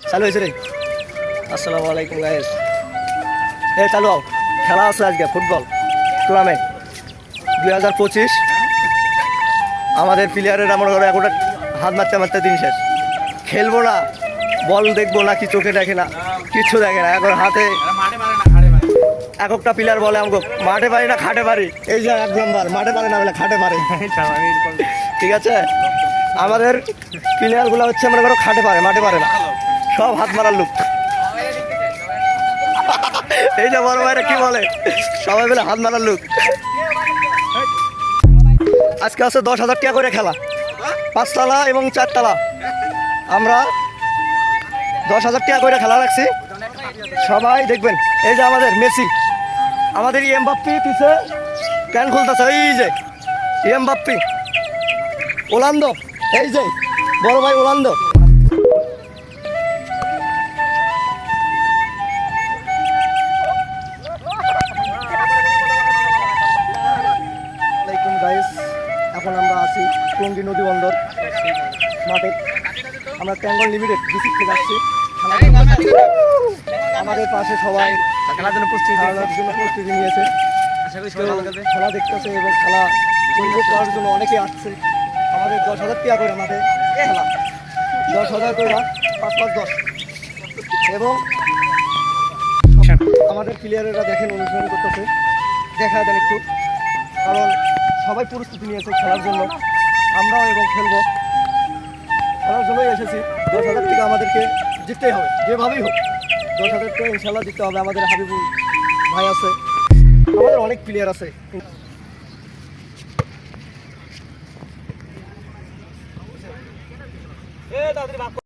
চালু হয়েছে রে। আসসালামু আলাইকুম গাইস। চালু হও, খেলা আছে আজকে ফুটবল টুর্নামেন্ট 2025। আমাদের প্লেয়ারেরা মনে করো একটা হাত মারতে মারতে দিন শেষ। খেলবো না, বল দেখবো না, কি চোখে দেখে না, কিচ্ছু দেখে না। এখন হাতে এক একটা প্লেয়ার বলে আমাকে মাঠে পারি না খাটে পারি। এই যে 1 নম্বর মাঠে পারে না বলে খাটে পারে। ঠিক আছে, আমাদের প্লেয়ারগুলো হচ্ছে মনে করো খাটে পারে, মাঠে পারে না, সব হাত মারার লোক। এই যে বড় ভাইরা কি বলে, সবাই মিলে হাত মারার লোক। আজকে আছে 10,000 টাকা করে খেলা, 5 তলা এবং 4 তলা। আমরা 10,000 টাকা করে খেলা রাখছি, সবাই দেখবেন। এই যে আমাদের মেসি, আমাদের এমবাপ্পি পিছে ক্যান খুলতেছে। এই যে এমবাপ্পি, ওলান্দো, এই যে বড় ভাই ওলান্দো। এখন আমরা আছি টঙ্গী নদী বন্দর মাঠে। আমরা ট্যাঙ্গল লিমিটেড ডিস্ট্রিক্ট থেকে আসছি। আমাদের পাশে সবাই খেলার জন্য প্রস্তুতি নিয়েছে, খেলা দেখতেছে এবং খেলা উপভোগ করার জন্য অনেকেই আসছে। আমাদের 10,000 টাকা করে মাঠে খেলা, 10,000 করে 5-5-10। এবং আমাদের প্লেয়ারেরা দেখেন অনুসরণ করতেছে, দেখা দেন একটু, কারণ সবাই প্রস্তুতি নিয়েছে খেলার জন্য। আমরাও এবং খেলবো, খেলার জন্যই এসেছি। 10,000 টাকা আমাদেরকে জিততেই হবে, যেভাবেই হোক 10,000 টাকা ইনশাল্লাহ জিততে হবে। আমাদের হাবিবুল ভাই আছে, আমাদের অনেক প্লেয়ার আছে।